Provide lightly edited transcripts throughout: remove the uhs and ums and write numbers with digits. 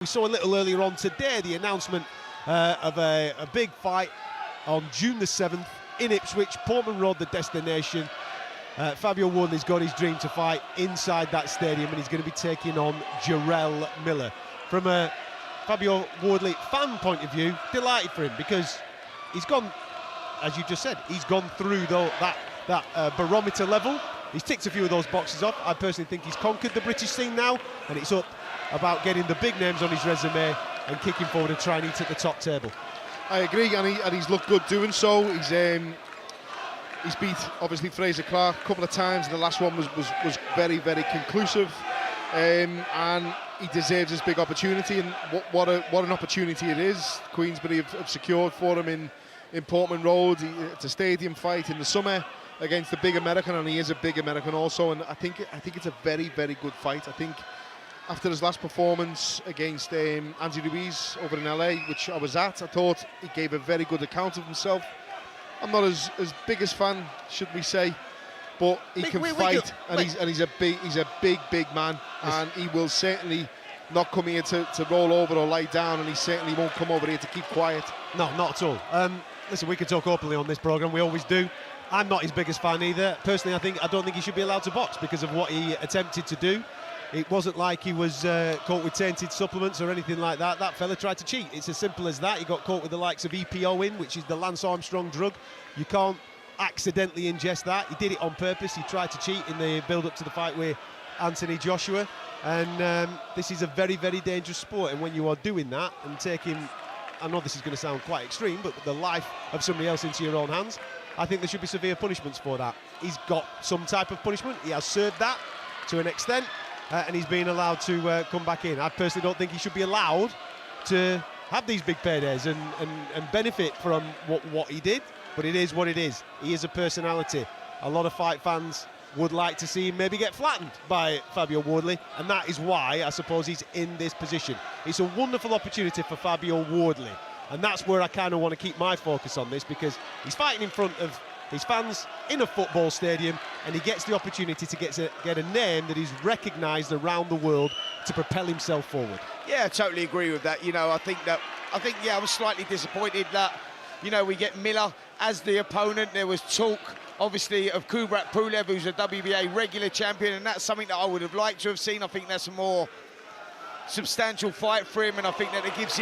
We saw a little earlier on today the announcement of a big fight on June the 7th in Ipswich, Portman Road, the destination. Fabio Wardley's got his dream to fight inside that stadium, and he's going to be taking on Jarrell Miller. From a Fabio Wardley fan point of view, delighted for him, because he's gone, as you just said, he's gone through that barometer level. He's ticked a few of those boxes off. I personally think he's conquered the British scene now, and it's up about getting the big names on his resume and kicking forward and trying to eat at the top table. I agree, and he's looked good doing so. He's beat, obviously, Fraser Clark a couple of times, and the last one was very, very conclusive. And he deserves his big opportunity, and what an opportunity it is. Queensbury have secured for him in Portman Road. It's a stadium fight in the summer against the big American, and he is a big American also. And I think it's a very, very good fight. I think after his last performance against Andy Ruiz over in LA, which I was at, I thought he gave a very good account of himself. I'm not as big a fan, should we say, but he can fight, and he's a big man, and he will certainly not come here to roll over or lie down, and he certainly won't come over here to keep quiet. No, not at all. Listen, we can talk openly on this programme, we always do. I'm not his biggest fan either. Personally, I don't think he should be allowed to box because of what he attempted to do. It wasn't like he was caught with tainted supplements or anything like that. That fella tried to cheat. It's as simple as that. He got caught with the likes of EPO in, which is the Lance Armstrong drug. You can't accidentally ingest that. He did it on purpose. He tried to cheat in the build-up to the fight with Anthony Joshua. And this is a very, very dangerous sport. And when you are doing that and taking, I know this is going to sound quite extreme, but the life of somebody else into your own hands, I think there should be severe punishments for that. He's got some type of punishment. He has served that to an extent. And he's being allowed to come back in. I personally don't think he should be allowed to have these big paydays and benefit from what he did, but it is what it is. He is a personality. A lot of fight fans would like to see him maybe get flattened by Fabio Wardley, and that is why I suppose he's in this position. It's a wonderful opportunity for Fabio Wardley, and that's where I kind of want to keep my focus on this, because he's fighting in front of his fans in a football stadium, and he gets the opportunity to get a name that is recognised around the world to propel himself forward. Yeah, I totally agree with that. You know, I think I was slightly disappointed that, you know, we get Miller as the opponent. There was talk, obviously, of Kubrat Pulev, who's a WBA regular champion, and that's something that I would have liked to have seen. I think that's a more substantial fight for him, and I think that it gives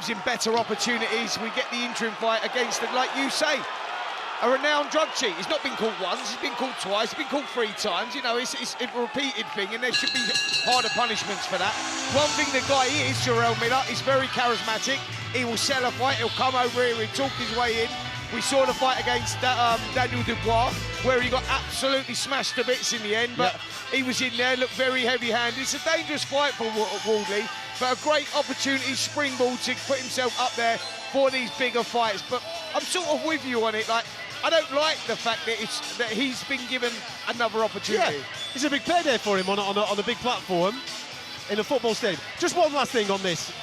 him better opportunities. We get the interim fight against, like you say, a renowned drug cheat. He's not been caught once, he's been caught twice, he's been caught 3 times. You know, it's a repeated thing, and there should be harder punishments for that. One thing the guy is, Jarrell Miller, he's very charismatic. He will sell a fight, he'll come over here, he'll talk his way in. We saw the fight against Daniel Dubois, where he got absolutely smashed to bits in the end, but he was in there, looked very heavy-handed. It's a dangerous fight for Wardley, but a great opportunity, springboard to put himself up there for these bigger fights. But I'm sort of with you on it. Like, I don't like the fact that he's been given another opportunity. Yeah, it's a big payday for him on a big platform in a football stadium. Just one last thing on this,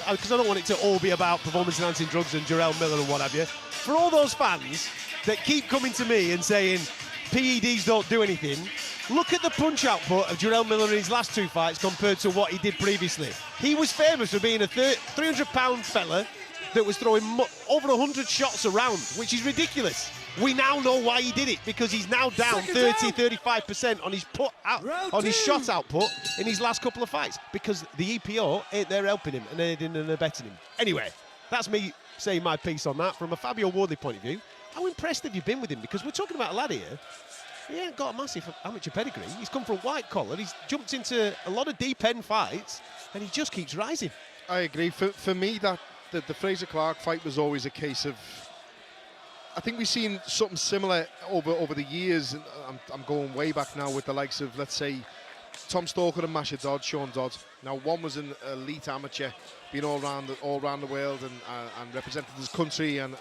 because I don't want it to all be about performance-enhancing drugs and Jarrell Miller and what have you. For all those fans that keep coming to me and saying PEDs don't do anything, look at the punch output of Jarrell Miller in his last 2 fights compared to what he did previously. He was famous for being a 300-pound fella that was throwing over 100 shots around, which is ridiculous. We now know why he did it, because he's now down 35% on his shot output in his last couple of fights, because the EPO ain't there helping him and aiding and abetting him. Anyway, that's me saying my piece on that. From a Fabio Wardley point of view, how impressed have you been with him? Because we're talking about a lad here, he ain't got a massive amateur pedigree. He's come from white collar, he's jumped into a lot of deep end fights, and he just keeps rising. I agree. For me, that the Fraser Clark fight was always a case of, I think we've seen something similar over the years. I'm going way back now with the likes of, let's say, Tom Stalker and Masha Dodd, Sean Dodd. Now, one was an elite amateur, being all around the world and represented his country, and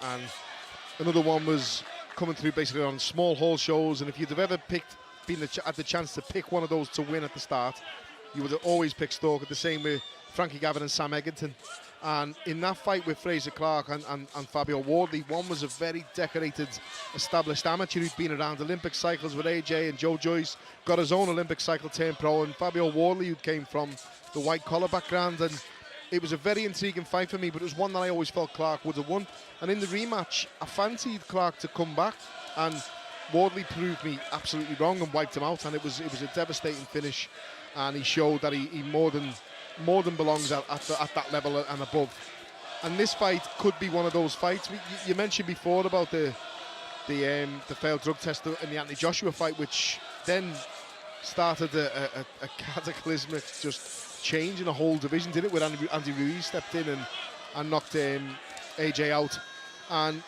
another one was coming through basically on small hall shows. And if you'd have ever had the chance to pick one of those to win at the start, you would have always picked Stalker. The same with Frankie Gavin and Sam Egerton. And in that fight with Fraser Clark and Fabio Wardley, one was a very decorated, established amateur who'd been around Olympic cycles with AJ and Joe Joyce, got his own Olympic cycle turned pro, and Fabio Wardley, who came from the white collar background. And it was a very intriguing fight for me, but it was one that I always felt Clark would have won. And in the rematch, I fancied Clark to come back, and Wardley proved me absolutely wrong and wiped him out. And it was a devastating finish, and he showed that he more than belongs at that level and above. And this fight could be one of those fights. You mentioned before about the failed drug test in the Anthony Joshua fight, which then started a cataclysmic just change in the whole division, did it? With Andy Ruiz stepped in and knocked AJ out. And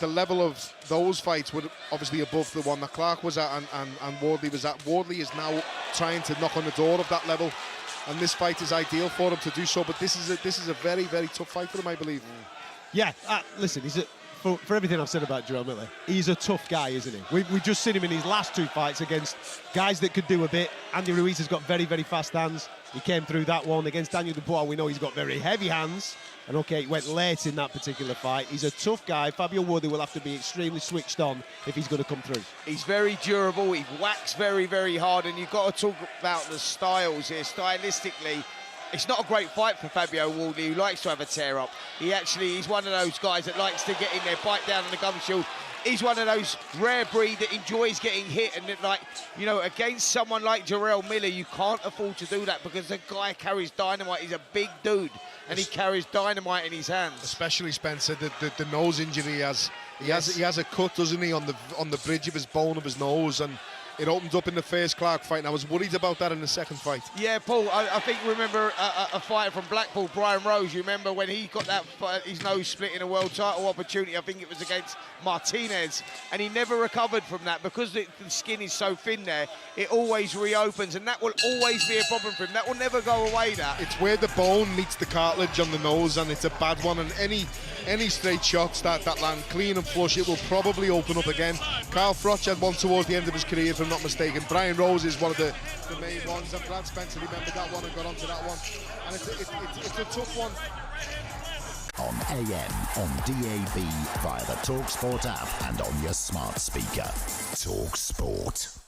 the level of those fights were obviously above the one that Clark was at and Wardley was at. Wardley is now trying to knock on the door of that level, and this fight is ideal for him to do so. But this is a very, very tough fight for him, I believe. Yeah, listen, for everything I've said about Jarrell Miller, he's a tough guy, isn't he? We've just seen him in his last 2 fights against guys that could do a bit. Andy Ruiz has got very, very fast hands. He came through that one against Daniel Dubois. We know he's got very heavy hands. And okay, it went late in that particular fight. He's a tough guy. Fabio Wardley will have to be extremely switched on if he's going to come through. He's very durable. He whacks very, very hard. And you've got to talk about the styles here. Stylistically, it's not a great fight for Fabio Wardley, who likes to have a tear-up. He's one of those guys that likes to get in there, bite down on the gum shield. He's one of those rare breed that enjoys getting hit, and against someone like Jarrell Miller, you can't afford to do that because the guy carries dynamite. He's a big dude, and he carries dynamite in his hands. Especially Spencer, the nose injury he has. He has a cut, doesn't he, on the bridge of his bone of his nose, and it opened up in the first Clark fight, and I was worried about that in the second fight. Yeah, Paul, I think remember a fighter from Blackpool, Brian Rose, you remember when he got his nose split in a world title opportunity, I think it was against Martinez, and he never recovered from that because the skin is so thin there, it always reopens, and that will always be a problem for him. That will never go away, that. It's where the bone meets the cartilage on the nose, and it's a bad one, and any straight shots that land clean and flush, it will probably open up again. Carl Froch had one towards the end of his career, if I'm not mistaken. Brian Rose is one of the main ones, and Brad Spencer remembered that one and got onto that one. And it's a tough one. On AM, on DAB, via the talkSPORT app and on your smart speaker. talkSPORT.